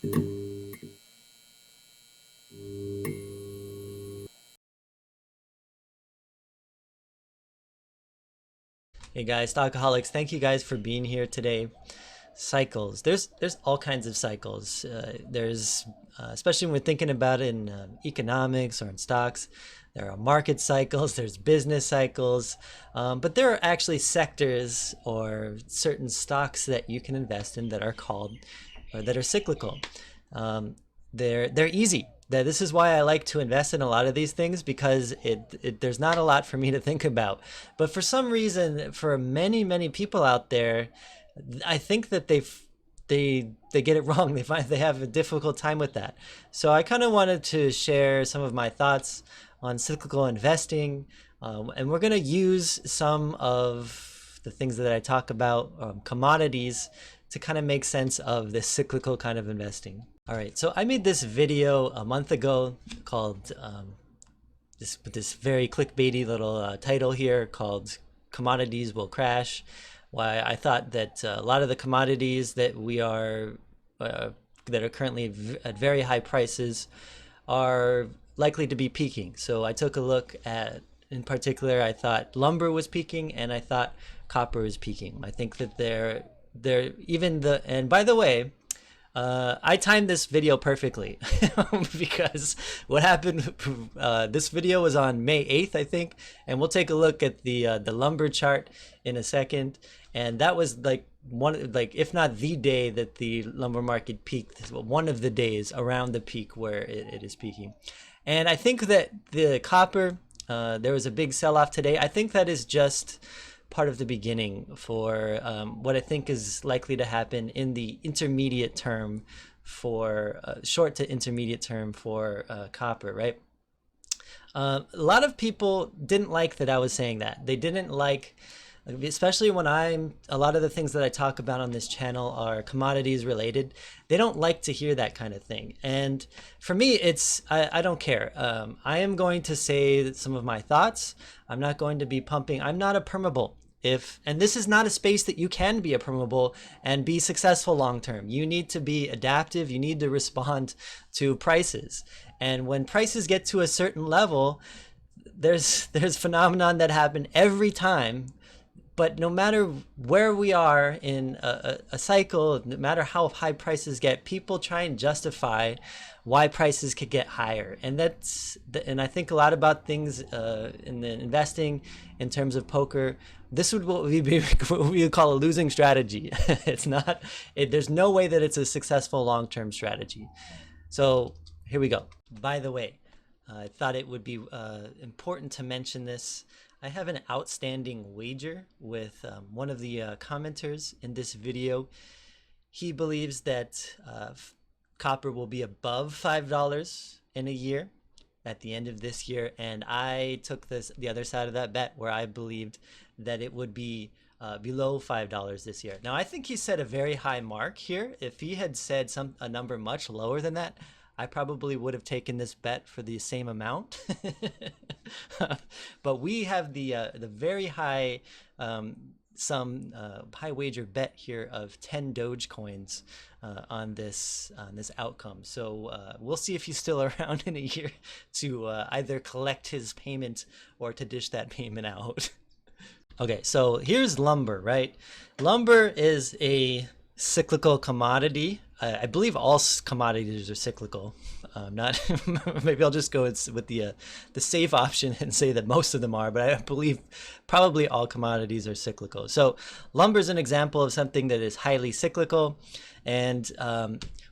Hey guys, Stockaholics, thank you guys for being here today. Cycles. There's all kinds of cycles. Especially when we're thinking about it in economics or in stocks, there are market cycles, there's business cycles, but there are actually sectors or certain stocks that you can invest in that are called or that are cyclical. They're easy. This is why I like to invest in a lot of these things, because there's not a lot for me to think about. But for some reason, for many people out there, I think that they get it wrong. They have a difficult time with that. So I kind of wanted to share some of my thoughts on cyclical investing, and we're going to use some of the things that I talk about, commodities, to kind of make sense of this cyclical kind of investing. All right, so I made this video a month ago called this very clickbaity little title here called "Commodities Will Crash." Why I thought that a lot of the commodities that that are currently at very high prices are likely to be peaking. So I took a look at, in particular, I thought lumber was peaking, and I thought copper is peaking. I think that and by the way, I timed this video perfectly because what happened, this video was on May 8th, I think, and we'll take a look at the lumber chart in a second. And that was like if not the day that the lumber market peaked, one of the days around the peak where it is peaking. And I think that the copper, there was a big sell-off today. I think that is just part of the beginning for what I think is likely to happen in the intermediate term for short to intermediate term for copper, right? A lot of people didn't like that I was saying that. They didn't like, especially when a lot of the things that I talk about on this channel are commodities related. They don't like to hear that kind of thing. And for me, I don't care. I am going to say some of my thoughts. I'm not going to be pumping. I'm not a permabull. And this is not a space that you can be a permabull and be successful long term. You need to be adaptive. You need to respond to prices. And when prices get to a certain level, there's phenomenon that happen every time. But no matter where we are in a cycle, no matter how high prices get, people try and justify why prices could get higher. And I think a lot about things in the investing in terms of poker. This would what we would call a losing strategy. There's no way that it's a successful long-term strategy. So here we go. By the way, I thought it would be important to mention this. I have an outstanding wager with one of the commenters in this video. He believes that copper will be above $5 in a year at the end of this year, and I took the other side of that bet, where I believed that it would be below $5 this year. Now, I think he set a very high mark here. If he had said a number much lower than that, I probably would have taken this bet for the same amount. But we have the very high high wager bet here of 10 Dogecoins on this outcome. So we'll see if he's still around in a year to either collect his payment or to dish that payment out. Okay, so here's lumber, right? Lumber is a cyclical commodity. I believe all commodities are cyclical. Not maybe I'll just go with the safe option and say that most of them are, but I believe probably all commodities are cyclical. So lumber is an example of something that is highly cyclical. And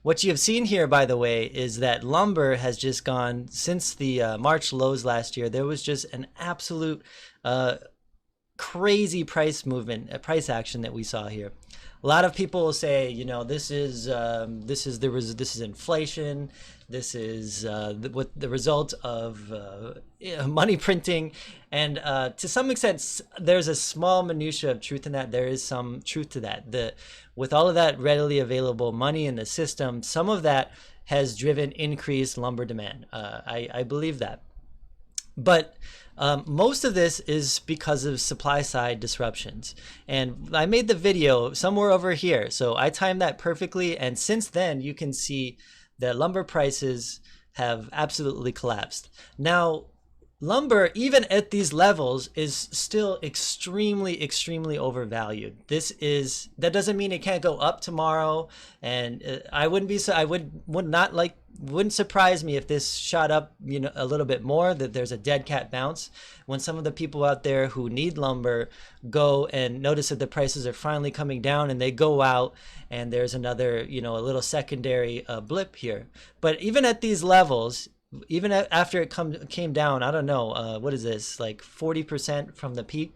what you have seen here, by the way, is that lumber has just gone since the March lows last year. There was just an absolute crazy price movement, price action that we saw here. A lot of people will say, this is inflation. This is the result of money printing, and to some extent, there's a small minutia of truth in that. There is some truth to that. With all of that readily available money in the system, some of that has driven increased lumber demand. I believe that. But most of this is because of supply side disruptions. And I made the video somewhere over here. So I timed that perfectly. And since then, you can see that lumber prices have absolutely collapsed. Now, lumber, even at these levels, is still extremely overvalued. That doesn't mean it can't go up tomorrow. And wouldn't surprise me if this shot up, a little bit more, that there's a dead cat bounce when some of the people out there who need lumber go and notice that the prices are finally coming down, and they go out and there's another, a little secondary blip here. But even at these levels, even after it came down, I don't know, what is this, like 40% from the peak?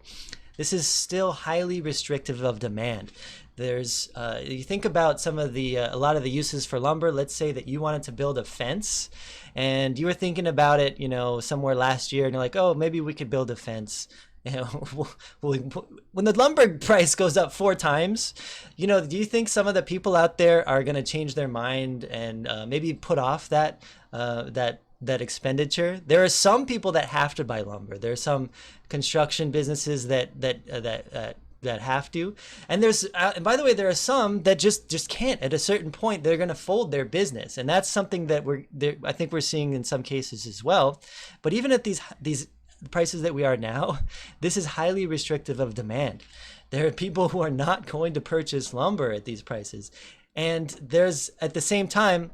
This is still highly restrictive of demand. There's, you think about some of a lot of the uses for lumber. Let's say that you wanted to build a fence and you were thinking about it, somewhere last year, and you're like, oh, maybe we could build a fence. When the lumber price goes up 4 times, do you think some of the people out there are going to change their mind and maybe put off that expenditure? There are some people that have to buy lumber. There are some construction businesses that have to, and and by the way, there are some that just can't. At a certain point, they're going to fold their business, and that's something that I think we're seeing in some cases as well. But even at these prices that we are now, this is highly restrictive of demand. There are people who are not going to purchase lumber at these prices, and at the same time,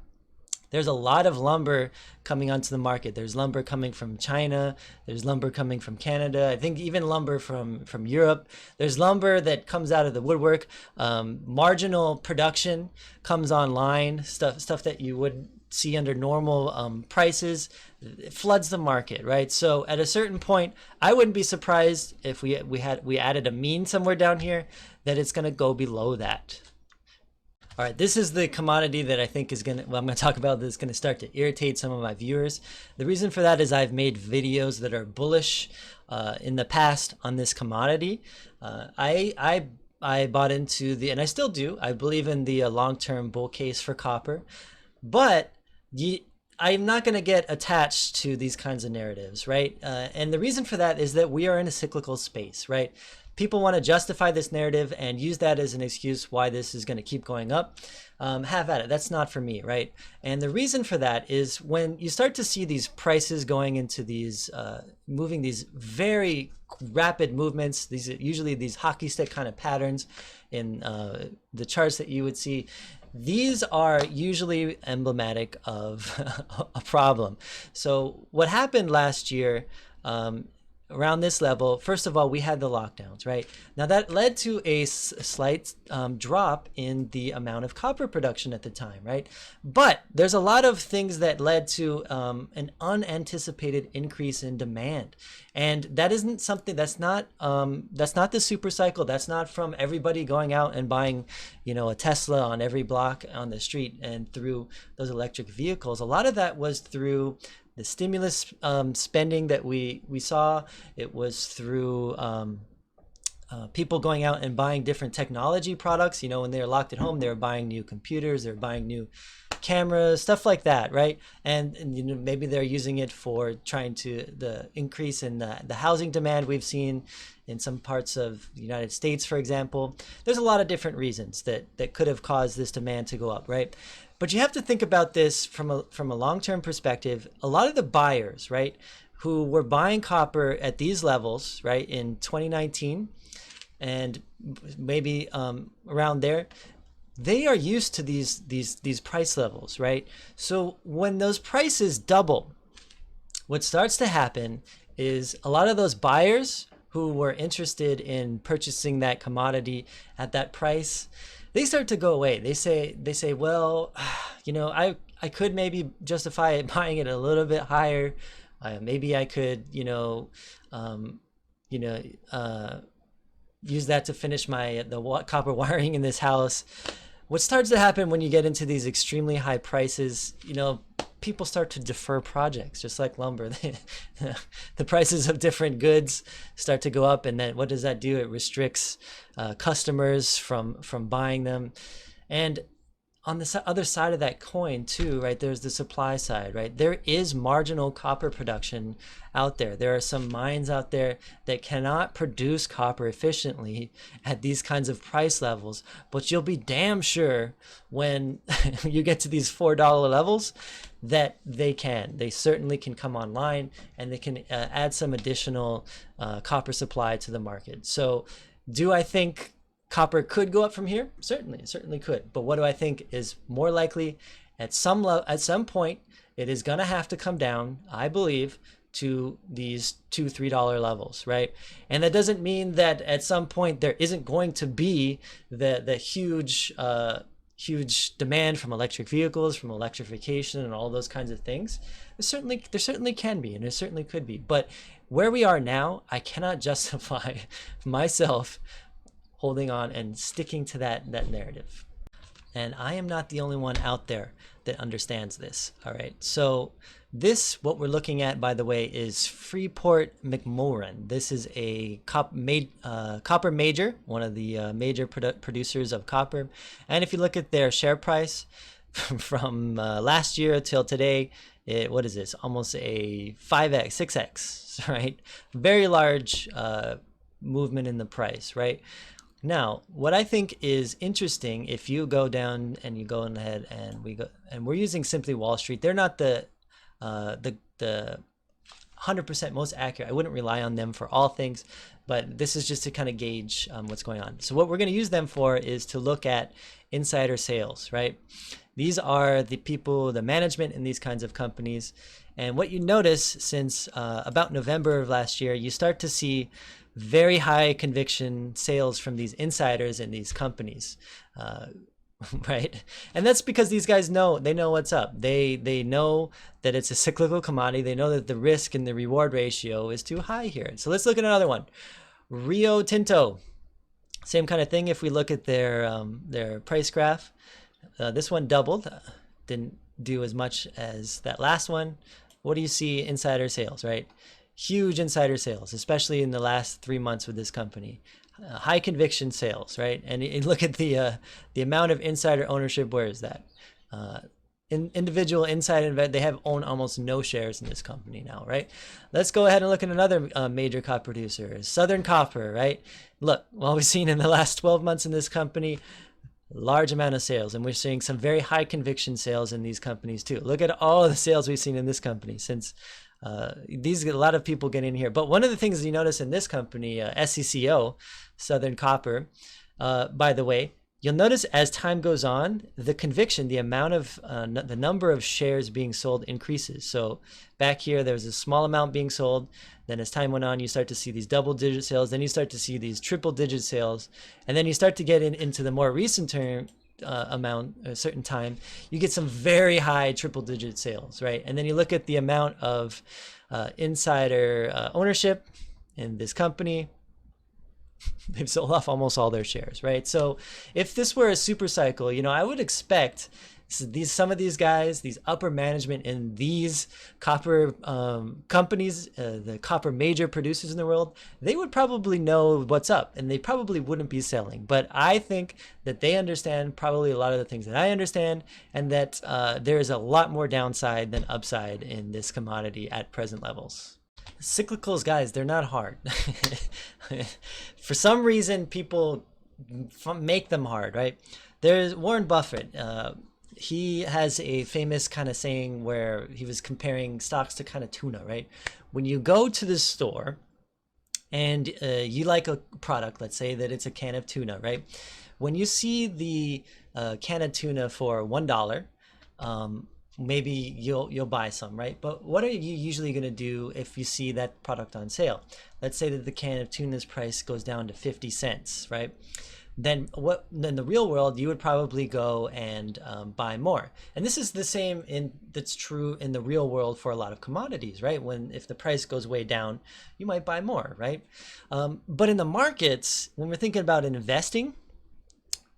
there's a lot of lumber coming onto the market. There's lumber coming from China. There's lumber coming from Canada. I think even lumber from Europe. There's lumber that comes out of the woodwork. Marginal production comes online, stuff that you would see under normal prices. It floods the market, right? So at a certain point, I wouldn't be surprised if we added a mean somewhere down here that it's going to go below that. All right, this is the commodity that I think I'm going to talk about, that's going to start to irritate some of my viewers. The reason for that is I've made videos that are bullish in the past on this commodity. I bought into and I still do, I believe in the long-term bull case for copper, but I'm not going to get attached to these kinds of narratives, right? And the reason for that is that we are in a cyclical space, right? People want to justify this narrative and use that as an excuse why this is going to keep going up. Have at it. That's not for me, right? And the reason for that is when you start to see these prices going into these, moving these very rapid movements, usually these hockey stick kind of patterns in the charts that you would see, these are usually emblematic of a problem. So what happened last year, around this level, first of all, we had the lockdowns, right? Now that led to a slight drop in the amount of copper production at the time, right? But there's a lot of things that led to an unanticipated increase in demand. And that isn't something that's not the super cycle. That's not from everybody going out and buying, a Tesla on every block on the street and through those electric vehicles. A lot of that was through the stimulus spending that we saw. It was through people going out and buying different technology products. When they were locked at home, they were buying new computers, they were buying new cameras, stuff like that, right? And maybe they're using it for the increase in the housing demand we've seen in some parts of the United States, for example. There's a lot of different reasons that could have caused this demand to go up, right? But you have to think about this from a long-term perspective. A lot of the buyers, right, who were buying copper at these levels, right, in 2019 and maybe around there, they are used to these price levels, right? So when those prices double, what starts to happen is a lot of those buyers who were interested in purchasing that commodity at that price, they start to go away. They say, well, I could maybe justify buying it a little bit higher. Maybe I could, use that to finish the copper wiring in this house. What starts to happen when you get into these extremely high prices, people start to defer projects, just like lumber. The prices of different goods start to go up, and then what does that do? It restricts customers from buying them. And on the other side of that coin too, right, there's the supply side, right? There is marginal copper production out there. There are some mines out there that cannot produce copper efficiently at these kinds of price levels, but you'll be damn sure when you get to these $4 levels that they certainly can come online, and they can add some additional copper supply to the market. So do I think copper could go up from here? Certainly, it certainly could. But what do I think is more likely? At some point, it is going to have to come down, I believe, to these $2-3 levels, right? And that doesn't mean that at some point there isn't going to be the huge demand from electric vehicles, from electrification, and all those kinds of things. There certainly can be, and there certainly could be. But where we are now, I cannot justify myself holding on and sticking to that narrative. And I am not the only one out there that understands this. All right. So what we're looking at, by the way, is Freeport-McMoRan. This is a copper major, one of the major producers of copper. And if you look at their share price from last year till today, what is this? Almost a 5x, 6x, right? Very large movement in the price, right? Now, what I think is interesting, if you go down and you go ahead and we're using simply Wall Street, they're not the 100% most accurate. I wouldn't rely on them for all things, but this is just to kind of gauge what's going on. So what we're going to use them for is to look at insider sales, right? These are the people, the management in these kinds of companies. And what you notice since about November of last year, you start to see very high conviction sales from these insiders in these companies, right? And that's because these guys know what's up. They know that it's a cyclical commodity. They know that the risk and the reward ratio is too high here. So let's look at another one. Rio Tinto, same kind of thing. If we look at their price graph, this one doubled, didn't do as much as that last one. What do you see? Insider sales, right? Huge insider sales, especially in the last 3 months with this company. High conviction sales, right? And you look at the amount of insider ownership. Where is that? Individual insider, they have owned almost no shares in this company now, right? Let's go ahead and look at another major copper producer, Southern Copper, right? Look, what we've seen in the last 12 months in this company, large amount of sales, and we're seeing some very high conviction sales in these companies too. Look at all of the sales we've seen in this company since a lot of people get in here. But one of the things you notice in this company, SCCO, Southern Copper, by the way, you'll notice as time goes on, the conviction, the amount of the number of shares being sold increases. So back here, there was a small amount being sold. Then as time went on, you start to see these double-digit sales. Then you start to see these triple-digit sales. And then you start to get into the more recent term amount, a certain time, you get some very high triple-digit sales, right? And then you look at the amount of insider ownership in this company. They've sold off almost all their shares, right? So if this were a super cycle, I would expect some of these guys, these upper management in these copper companies, the copper major producers in the world, they would probably know what's up, and they probably wouldn't be selling. But I think that they understand probably a lot of the things that I understand, and that there is a lot more downside than upside in this commodity at present levels. Cyclicals, guys, they're not hard. For some reason, people make them hard, right? There's Warren Buffett. He has a famous kind of saying where he was comparing stocks to kind of tuna, right? When you go to the store and you like a product, let's say that it's a can of tuna, right? When you see the can of tuna for $1, maybe you'll buy some, right? But what are you usually going to do if you see that product on sale? Let's say that the can of tuna's price goes down to 50 cents, right? Then in the real world, you would probably go and buy more. And this is the same that's true in the real world for a lot of commodities, right? If the price goes way down, you might buy more, right? But in the markets, when we're thinking about investing,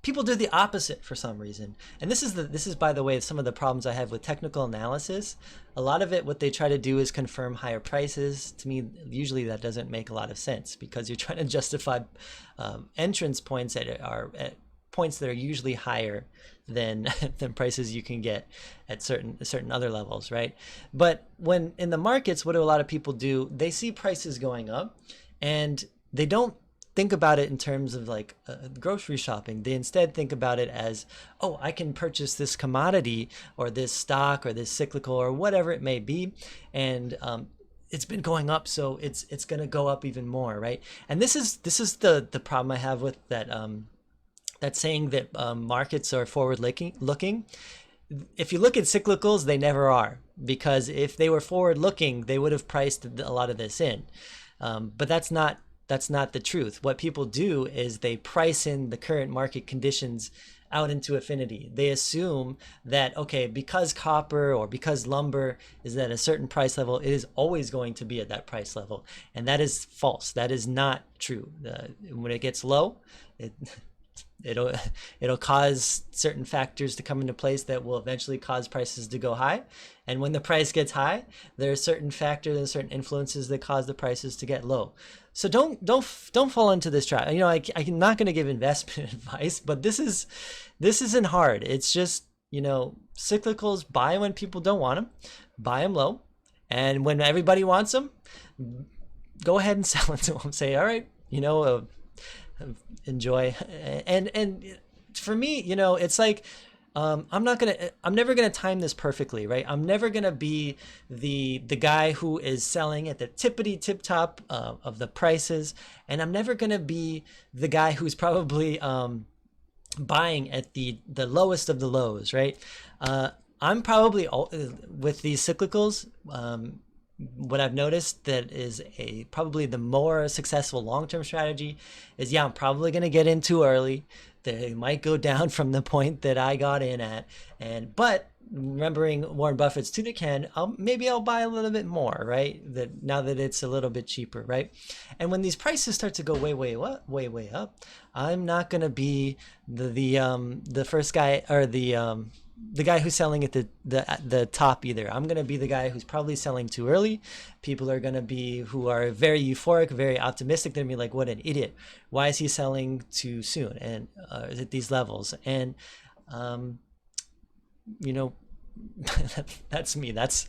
people do the opposite for some reason. And this is, by the way, some of the problems I have with technical analysis. A lot of it, what they try to do is confirm higher prices. To me, usually that doesn't make a lot of sense, because you're trying to justify entrance points at points that are usually higher than than prices you can get at certain other levels, right? But when in the markets, what do a lot of people do? They see prices going up, and they don't think about it in terms of like grocery shopping. They instead think about it as, oh, I can purchase this commodity or this stock or this cyclical or whatever it may be, and it's been going up, so it's going to go up even more, right? And this is the problem I have with that that saying that markets are forward looking. If you look at cyclicals, they never are, because if they were forward looking, they would have priced a lot of this in. But that's not the truth. What people do is they price in the current market conditions out into infinity. They assume that, okay, because copper or because lumber is at a certain price level, it is always going to be at that price level. And that is false. That is not true. When it gets low, it'll cause certain factors to come into place that will eventually cause prices to go high. And when the price gets high, there are certain factors and certain influences that cause the prices to get low. So don't fall into this trap. You know, I'm not going to give investment advice, but this isn't hard. It's just, you know, cyclicals, buy when people don't want them, buy them low, and when everybody wants them, go ahead and sell into them. Say, all right, you know, enjoy. And for me, you know, it's like, I'm never gonna time this perfectly, right? I'm never gonna be the guy who is selling at the tippity tip top of the prices, and I'm never gonna be the guy who's probably buying at the lowest of the lows, right? I'm probably with these cyclicals. What I've noticed that is probably the more successful long-term strategy is, yeah, I'm probably going to get in too early. They might go down from the point that I got in at, but remembering Warren Buffett's tuna can, maybe I'll buy a little bit more, right? That now that it's a little bit cheaper, right? And when these prices start to go way up, I'm not going to be the first guy or the guy who's selling at the top either. I'm going to be the guy who's probably selling too early. People are going to be who are very euphoric, very optimistic. They're going to be like, what an idiot. Why is he selling too soon and at these levels? And, you know, that's me. And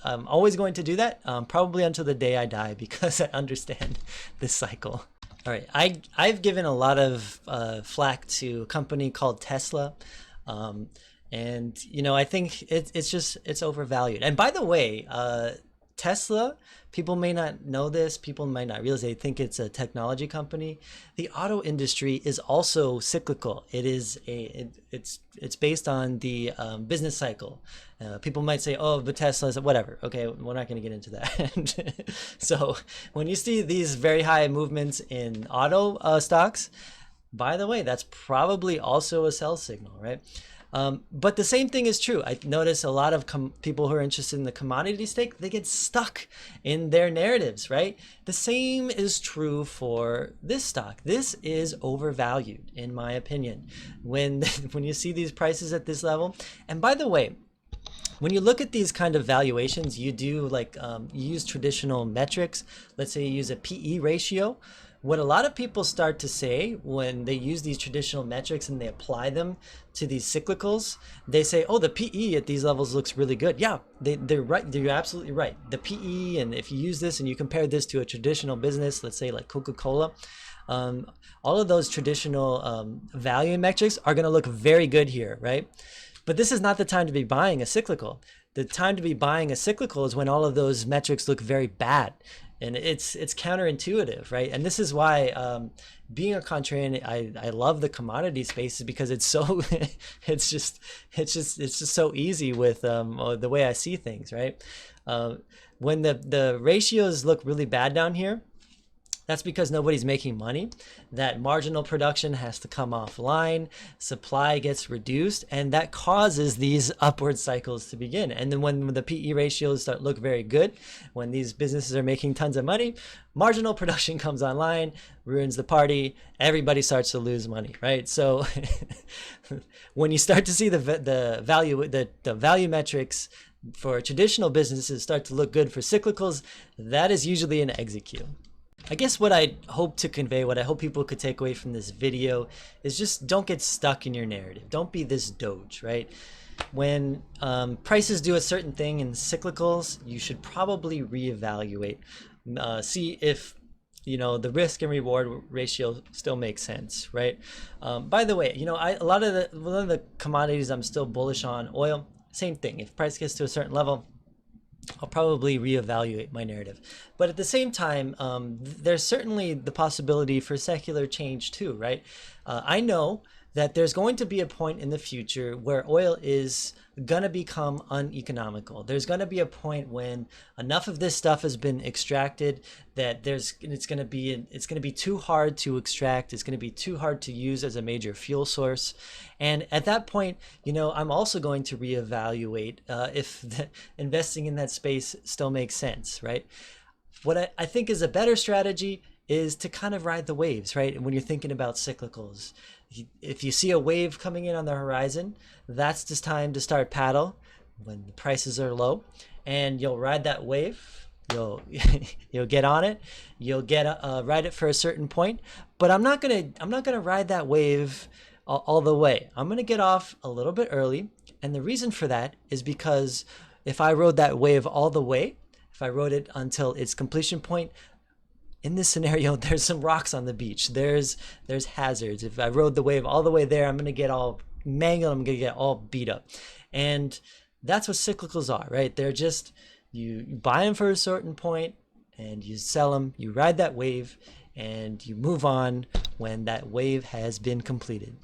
I'm always going to do that, probably until the day I die, because I understand this cycle. All right, I've given a lot of flack to a company called Tesla, and you know, I think it's overvalued. And by the way, Tesla, people may not know this, people might not realize, they think it's a technology company. The auto industry is also cyclical. It's based on the business cycle. People might say, oh, but Tesla is whatever. Okay, we're not going to get into that. So when you see these very high movements in auto stocks, by the way, that's probably also a sell signal, right? But the same thing is true. I notice a lot of people who are interested in the commodity stake, they get stuck in their narratives, right? The same is true for this stock. This is overvalued, in my opinion, when you see these prices at this level. And by the way, when you look at these kind of valuations, you do like you use traditional metrics. Let's say you use a PE ratio. What a lot of people start to say when they use these traditional metrics and they apply them to these cyclicals, they say, oh, the PE at these levels looks really good. Yeah, they're right. They're absolutely right. The PE, and if you use this and you compare this to a traditional business, let's say like Coca-Cola, all of those traditional value metrics are going to look very good here, right? But this is not the time to be buying a cyclical. The time to be buying a cyclical is when all of those metrics look very bad. And it's counterintuitive, right? And this is why being a contrarian, I love the commodity spaces, because it's so it's just so easy with the way I see things, right? When the ratios look really bad down here, that's because nobody's making money. That marginal production has to come offline, supply gets reduced, and that causes these upward cycles to begin. And then when the PE ratios start look very good, when these businesses are making tons of money, marginal production comes online, ruins the party, everybody starts to lose money, right? So when you start to see the value metrics for traditional businesses start to look good for cyclicals, that is usually an exit cue. I guess what I hope to convey, what I hope people could take away from this video is just don't get stuck in your narrative. Don't be this doge, right? When prices do a certain thing in cyclicals, you should probably reevaluate, see if the risk and reward ratio still makes sense, right? By the way, a lot of the commodities I'm still bullish on. Oil, same thing. If price gets to a certain level, I'll probably reevaluate my narrative. But at the same time, there's certainly the possibility for secular change too, right? I know that there's going to be a point in the future where oil is going to become uneconomical. There's going to be a point when enough of this stuff has been extracted that it's going to be too hard to extract. It's going to be too hard to use as a major fuel source. And at that point, I'm also going to reevaluate if investing in that space still makes sense, right? What I think is a better strategy is to kind of ride the waves, right? And when you're thinking about cyclicals, if you see a wave coming in on the horizon, that's just time to start paddle when the prices are low, and you'll ride that wave. You'll you'll get on it. You'll get ride it for a certain point. But I'm not gonna ride that wave all the way. I'm gonna get off a little bit early, and the reason for that is because if I rode that wave all the way, if I rode it until its completion point, in this scenario, there's some rocks on the beach. There's hazards. If I rode the wave all the way there, I'm going to get all mangled. I'm going to get all beat up. And that's what cyclicals are, right? They're just, you buy them for a certain point and you sell them. You ride that wave and you move on when that wave has been completed.